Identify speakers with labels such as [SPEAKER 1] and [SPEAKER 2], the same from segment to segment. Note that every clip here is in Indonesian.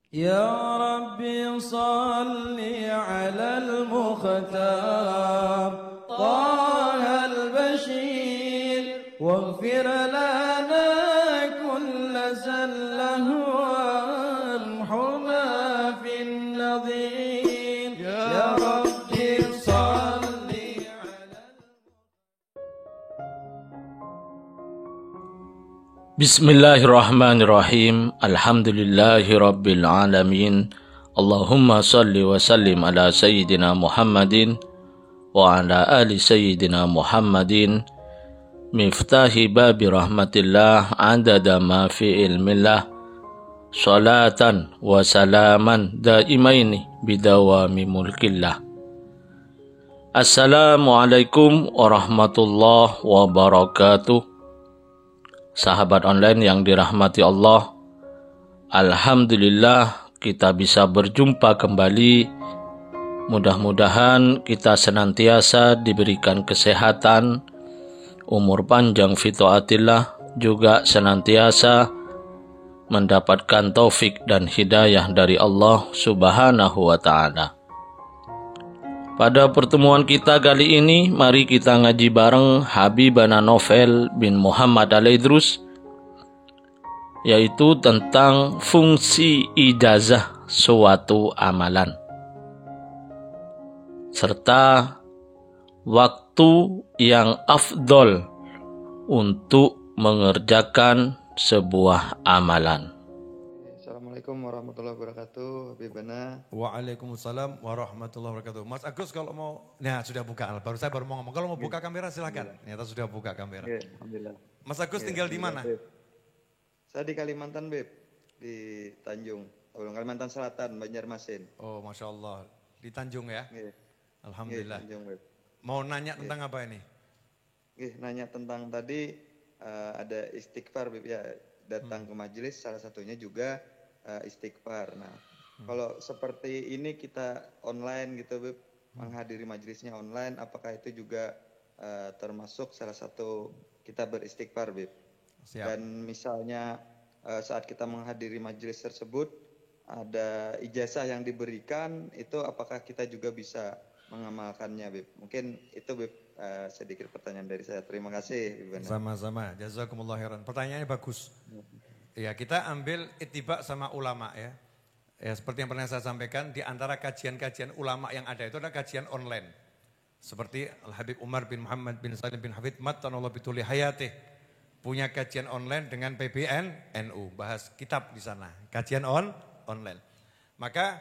[SPEAKER 1] يا ربي صل على المختار طه البشير واغفر لنا كل زله وامحنا في النظير يا ربي صل على
[SPEAKER 2] Bismillahirrahmanirrahim. Alhamdulillahirabbil alamin. Allahumma salli wa sallim ala sayyidina Muhammadin wa ala ali sayyidina Muhammadin. Miftahi babi rahmatillah adada ma fi ilmillah. Salatan wa salaman daimaini bidawami mulkillah. Assalamualaikum warahmatullahi wabarakatuh. Sahabat online yang dirahmati Allah, alhamdulillah kita bisa berjumpa kembali. Mudah-mudahan kita senantiasa diberikan kesehatan, umur panjang fi taatillah, juga senantiasa mendapatkan taufik dan hidayah dari Allah Subhanahu wa ta'ala. Pada pertemuan kita kali ini, mari kita ngaji bareng Habibana Novel bin Muhammad Al-Idrus, yaitu tentang fungsi ijazah suatu amalan, serta waktu yang afdol untuk mengerjakan sebuah amalan.
[SPEAKER 3] Assalamualaikum warahmatullahi wabarakatuh, Habibana.
[SPEAKER 4] Waalaikumsalam warahmatullahi wabarakatuh. Mas Agus kalau mau, nah sudah buka, saya baru mau ngomong. Kalau mau buka kamera silakan. Ternyata sudah buka kamera.
[SPEAKER 3] Alhamdulillah.
[SPEAKER 4] Mas Agus tinggal di mana?
[SPEAKER 3] Saya di Kalimantan, Beb. Di Tanjung, Kalimantan Selatan, Banjarmasin.
[SPEAKER 4] Oh, Masya Allah. Di Tanjung ya? Alhamdulillah.
[SPEAKER 3] Tanjung, Beb.
[SPEAKER 4] Mau nanya tentang apa ini?
[SPEAKER 3] Nanya tentang tadi ada istighfar, Beb, ya. Datang ke majelis, salah satunya juga istighfar. Nah, kalau seperti ini kita online gitu, Beb, menghadiri majelisnya online, apakah itu juga termasuk salah satu kita beristighfar, Beb?
[SPEAKER 4] Siap.
[SPEAKER 3] Dan misalnya saat kita menghadiri majelis tersebut ada ijazah yang diberikan, itu apakah kita juga bisa mengamalkannya, Beb? Mungkin itu, Beb, sedikit pertanyaan dari saya. Terima kasih, Beb.
[SPEAKER 4] Sama-sama. Jazakumullah khairan. Pertanyaannya bagus. Ya, kita ambil ittiba sama ulama ya. Ya, seperti yang pernah saya sampaikan, di antara kajian-kajian ulama yang ada itu adalah kajian online. Seperti Al-Habib Umar bin Muhammad bin Salim bin Hafid Mattanallahu bituli hayatih. Punya kajian online dengan PBNU, bahas kitab di sana. Kajian online. Maka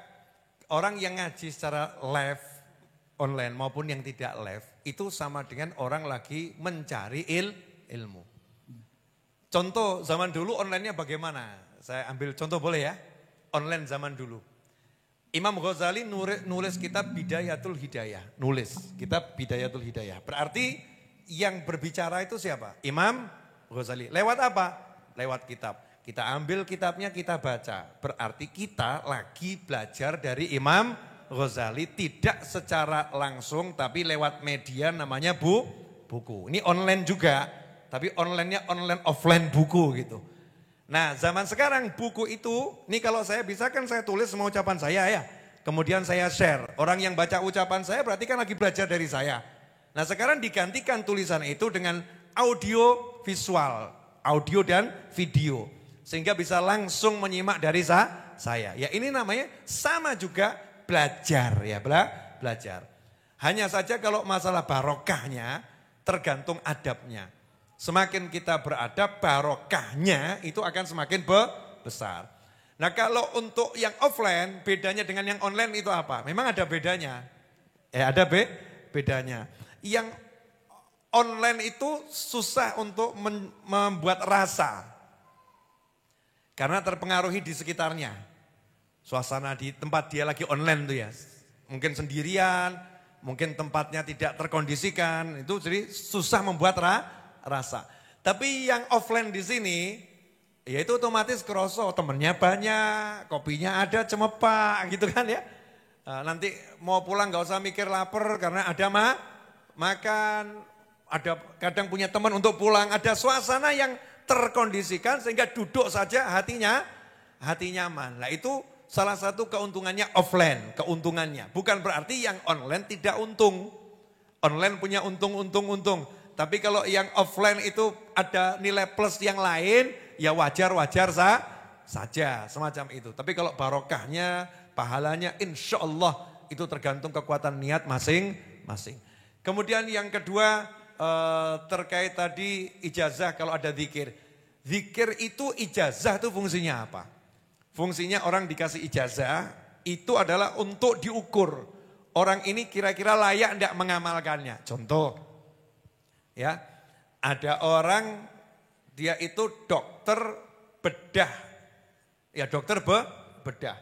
[SPEAKER 4] orang yang ngaji secara live online maupun yang tidak live itu sama dengan orang lagi mencari ilmu. Contoh zaman dulu online-nya bagaimana? Saya ambil contoh boleh ya? Online zaman dulu. Imam Ghazali nulis kitab Bidayatul Hidayah. Nulis kitab Bidayatul Hidayah. Berarti yang berbicara itu siapa? Imam Ghazali. Lewat apa? Lewat kitab. Kita ambil kitabnya, kita baca. Berarti kita lagi belajar dari Imam Ghazali. Tidak secara langsung tapi lewat media namanya buku. Ini online juga. Tapi online-nya online offline buku gitu. Nah zaman sekarang buku itu, ini kalau saya bisa kan saya tulis semua ucapan saya ya. Kemudian saya share, orang yang baca ucapan saya berarti kan lagi belajar dari saya. Nah sekarang digantikan tulisan itu dengan audio visual, audio dan video. Sehingga bisa langsung menyimak dari saya. Ya ini namanya sama juga belajar ya, belajar. Hanya saja kalau masalah barokahnya tergantung adabnya. Semakin kita beradab, barokahnya itu akan semakin besar. Nah kalau untuk yang offline, bedanya dengan yang online itu apa? Memang ada bedanya. Ada bedanya. Yang online itu susah untuk membuat rasa. Karena terpengaruhi di sekitarnya. Suasana di tempat dia lagi online tuh ya. Mungkin sendirian, mungkin tempatnya tidak terkondisikan. Itu jadi susah membuat rasa. Tapi yang offline di sini, ya itu otomatis kerosok, temennya banyak, kopinya ada, cemepak gitu kan ya. Nanti mau pulang gak usah mikir lapar karena ada makan, ada kadang punya teman untuk pulang, ada suasana yang terkondisikan sehingga duduk saja hati nyaman. Nah itu salah satu keuntungannya offline, keuntungannya. Bukan berarti yang online tidak untung. Online punya untung. Tapi kalau yang offline itu ada nilai plus yang lain, ya wajar-wajar saja semacam itu. Tapi kalau barokahnya, pahalanya insya Allah itu tergantung kekuatan niat masing-masing. Kemudian yang kedua terkait tadi ijazah kalau ada zikir. Zikir itu ijazah itu fungsinya apa? Fungsinya orang dikasih ijazah itu adalah untuk diukur. Orang ini kira-kira layak tidak mengamalkannya. Contoh, ya ada orang dia itu dokter bedah. Ya dokter bedah.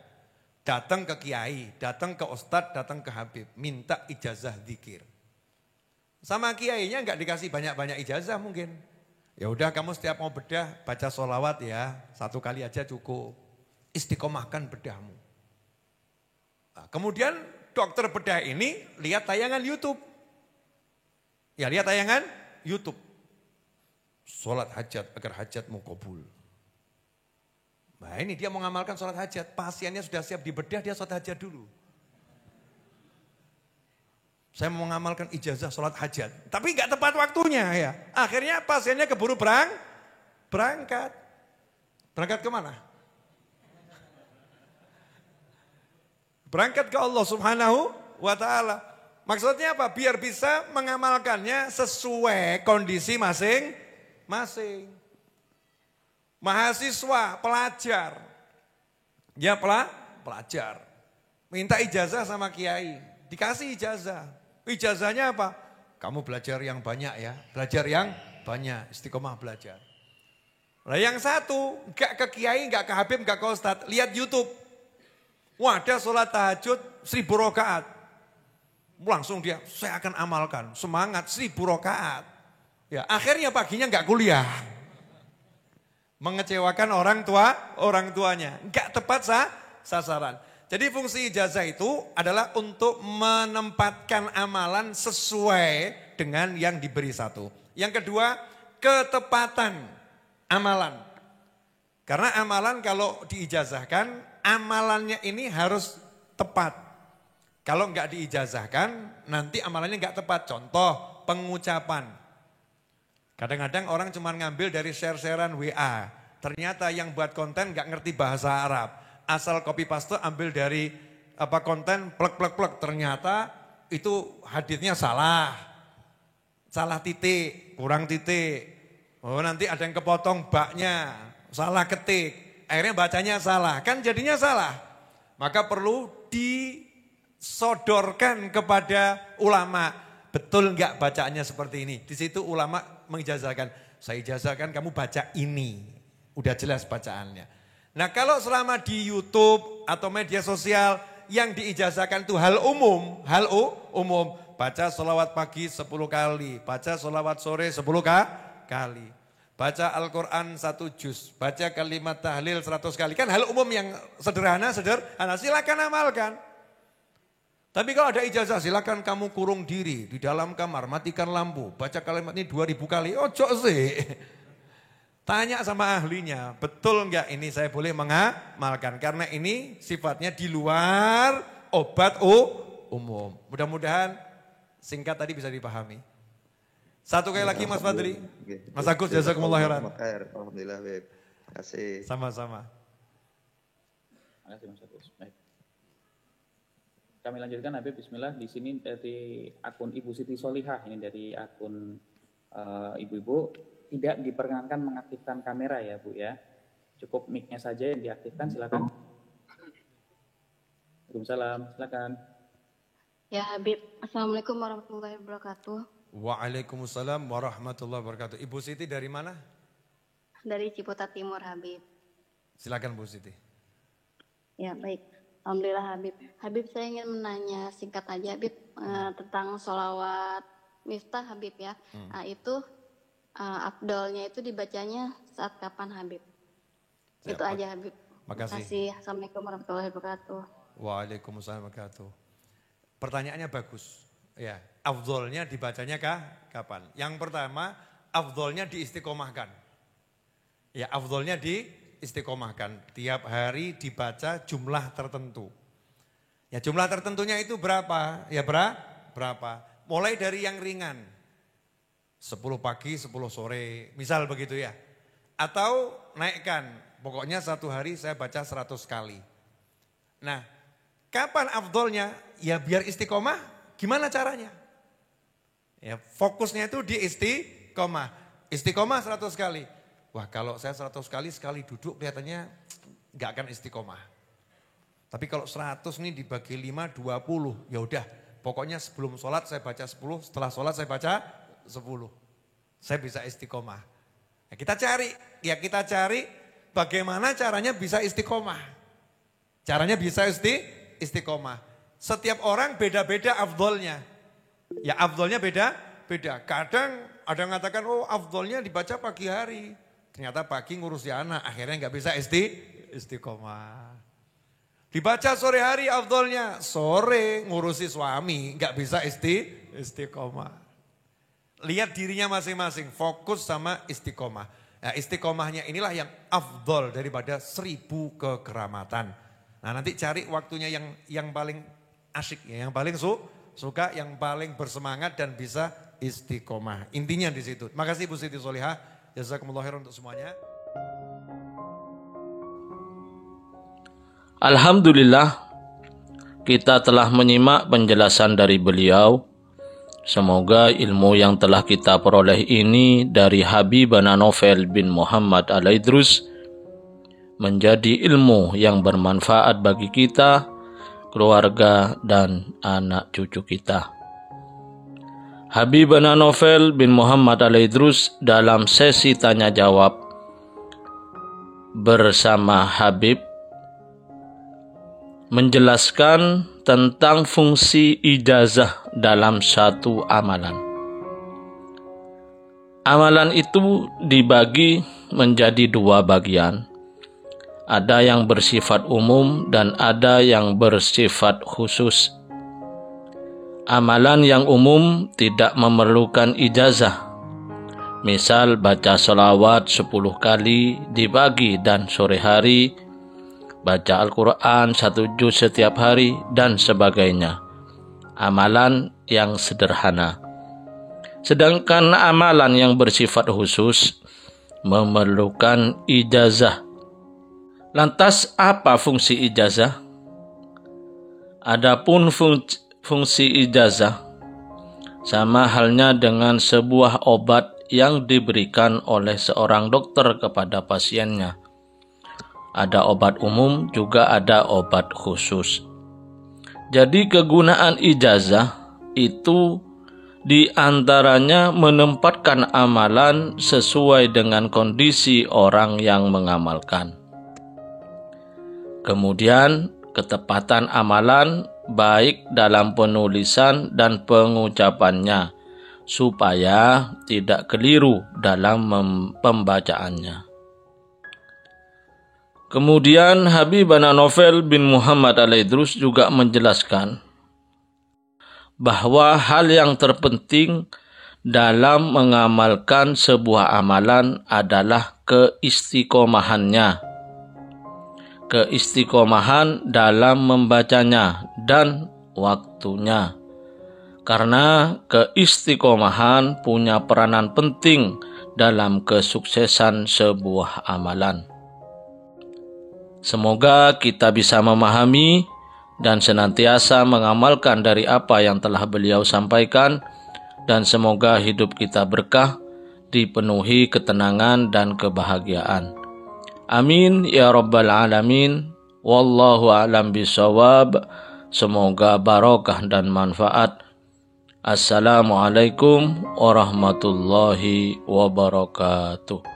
[SPEAKER 4] Datang ke kiai, datang ke ustadz, datang ke habib. Minta ijazah zikir. Sama kiainya enggak dikasih banyak-banyak ijazah mungkin. Ya udah kamu setiap mau bedah baca sholawat ya. 1 kali aja cukup. Istiqomahkan bedahmu. Nah, kemudian dokter bedah ini lihat tayangan YouTube. Ya lihat tayangan YouTube. Sholat hajat agar hajatmu kabul. Nah ini dia mengamalkan sholat hajat. Pasiennya sudah siap dibedah, dia sholat hajat dulu. Saya mau mengamalkan ijazah sholat hajat. Tapi nggak tepat waktunya ya. Akhirnya pasiennya keburu berangkat. Berangkat kemana? Berangkat ke Allah Subhanahu wa ta'ala. Maksudnya apa? Biar bisa mengamalkannya sesuai kondisi masing-masing. Mahasiswa, pelajar. Ya pelajar. Minta ijazah sama kiai. Dikasih ijazah. Ijazahnya apa? Kamu belajar yang banyak ya. Belajar yang banyak. Istiqomah belajar. Nah yang satu, gak ke kiai, gak ke habib, gak ke ustadz. Lihat YouTube. Wah ada sholat tahajud 1000 rakaat. Langsung dia, saya akan amalkan. Semangat 1000 rakaat. Ya, akhirnya paginya enggak kuliah. Mengecewakan orang tuanya. Enggak tepat sasaran. Jadi fungsi ijazah itu adalah untuk menempatkan amalan sesuai dengan yang diberi satu. Yang kedua, ketepatan amalan. Karena amalan kalau diijazahkan, amalannya ini harus tepat. Kalau enggak diijazahkan, nanti amalannya enggak tepat. Contoh, pengucapan. Kadang-kadang orang cuma ngambil dari share-sharean WA. Ternyata yang buat konten enggak ngerti bahasa Arab. Asal copy paste ambil dari konten plek. Ternyata itu haditsnya salah. Salah titik, kurang titik. Oh nanti ada yang kepotong baknya, salah ketik. Akhirnya bacanya salah, kan jadinya salah. Maka perlu disodorkan kepada ulama. Betul enggak bacaannya seperti ini? Di situ ulama mengijazahkan. Saya ijazahkan kamu baca ini. Udah jelas bacaannya. Nah kalau selama di YouTube atau media sosial yang diijazahkan itu hal umum. Baca sholawat pagi 10 kali, baca sholawat sore 10 kali. Baca Al-Quran 1 juz, baca kalimat tahlil 100 kali. Kan hal umum yang sederhana, silakan amalkan. Tapi kalau ada ijazah, silakan kamu kurung diri di dalam kamar, matikan lampu. Baca kalimat ini 2000 kali, ojo sih. Tanya sama ahlinya, betul enggak ini saya boleh mengamalkan. Karena ini sifatnya di luar obat umum. Mudah-mudahan singkat tadi bisa dipahami. Satu kali lagi Mas Fadri. Mas Agus, jazakumullah khairan.
[SPEAKER 3] Alhamdulillah, Beb. Terima kasih.
[SPEAKER 4] Sama-sama.
[SPEAKER 5] Terima kasih Mas Agus. Baik. Kami lanjutkan Habib, bismillah. Di sini dari akun Ibu Siti Solihah, ini dari akun ibu-ibu, tidak diperkenankan mengaktifkan kamera ya Bu ya. Cukup mic-nya saja yang diaktifkan, silakan. Waalaikumsalam, silakan.
[SPEAKER 6] Ya Habib, Assalamualaikum warahmatullahi wabarakatuh.
[SPEAKER 4] Waalaikumsalam warahmatullahi wabarakatuh. Ibu Siti dari mana?
[SPEAKER 6] Dari Ciputat Timur Habib.
[SPEAKER 4] Silakan Bu Siti.
[SPEAKER 6] Ya baik, alhamdulillah Habib. Habib saya ingin menanya singkat aja Habib tentang sholawat miftah Habib ya. Itu afdolnya itu dibacanya saat kapan Habib? Itu aja Habib.
[SPEAKER 4] Makasih.
[SPEAKER 6] Terima kasih. Assalamualaikum warahmatullahi wabarakatuh.
[SPEAKER 4] Waalaikumsalam warahmatullahi wabarakatuh. Pertanyaannya bagus. Ya, afdolnya dibacanya kapan? Yang pertama, afdolnya diistiqomahkan. Ya, afdolnya diistiqomahkan. Tiap hari dibaca jumlah tertentu. Ya jumlah tertentunya itu berapa? Ya berapa? Mulai dari yang ringan. 10 pagi, 10 sore. Misal begitu ya. Atau naikkan. Pokoknya satu hari saya baca 100 kali. Nah, kapan afdolnya? Ya biar istiqomah, gimana caranya? Ya fokusnya itu di istiqomah. Istiqomah 100 kali. Wah kalau saya 100 kali sekali duduk kelihatannya nggak akan istiqomah. Tapi kalau 100 nih dibagi 5, 20. Ya udah, pokoknya sebelum sholat saya baca 10, setelah sholat saya baca 10. Saya bisa istiqomah. Nah, kita cari bagaimana caranya bisa istiqomah. Caranya bisa istiqomah. Setiap orang beda-beda afdolnya. Ya afdolnya beda-beda. Kadang ada yang mengatakan, oh afdolnya dibaca pagi hari. Ternyata pagi ngurusi anak, akhirnya nggak bisa istiqomah. Dibaca sore hari afdolnya, sore ngurusi suami, nggak bisa istiqomah. Lihat dirinya masing-masing, fokus sama istiqomah. Nah, istiqomahnya inilah yang afdol daripada 1000 kekeramatan. Nah nanti cari waktunya yang paling asyik, ya, yang paling suka, yang paling bersemangat dan bisa istiqomah. Intinya di situ. Makasih Bu Siti Solihah, jazakumullah khairan untuk semuanya.
[SPEAKER 2] Alhamdulillah, kita telah menyimak penjelasan dari beliau. Semoga ilmu yang telah kita peroleh ini dari Habibana Novel bin Muhammad Al-Idrus menjadi ilmu yang bermanfaat bagi kita, keluarga, dan anak cucu kita. Habibana Novel bin Muhammad Al-Idrus dalam sesi tanya jawab bersama Habib menjelaskan tentang fungsi ijazah dalam satu amalan. Amalan itu dibagi menjadi 2 bagian. Ada yang bersifat umum dan ada yang bersifat khusus. Amalan yang umum tidak memerlukan ijazah. Misal baca sholawat 10 kali di pagi dan sore hari, baca Al-Quran 1 juz setiap hari, dan sebagainya. Amalan yang sederhana. Sedangkan amalan yang bersifat khusus memerlukan ijazah. Lantas apa fungsi ijazah? Adapun fungsi ijazah sama halnya dengan sebuah obat yang diberikan oleh seorang dokter kepada pasiennya. Ada obat umum, juga ada obat khusus. Jadi kegunaan ijazah itu diantaranya menempatkan amalan sesuai dengan kondisi orang yang mengamalkan. Kemudian ketepatan amalan baik dalam penulisan dan pengucapannya supaya tidak keliru dalam pembacaannya. Kemudian Habibana Novel bin Muhammad Al-Idrus juga menjelaskan bahwa hal yang terpenting dalam mengamalkan sebuah amalan adalah keistiqomahannya. Keistiqomahan dalam membacanya dan waktunya. Karena keistiqomahan punya peranan penting dalam kesuksesan sebuah amalan. Semoga kita bisa memahami dan senantiasa mengamalkan dari apa yang telah beliau sampaikan, dan semoga hidup kita berkah, dipenuhi ketenangan dan kebahagiaan. Amin ya rabbal alamin. Wallahu a'lam bishawab. Semoga barokah dan manfaat. Assalamualaikum warahmatullahi wabarakatuh.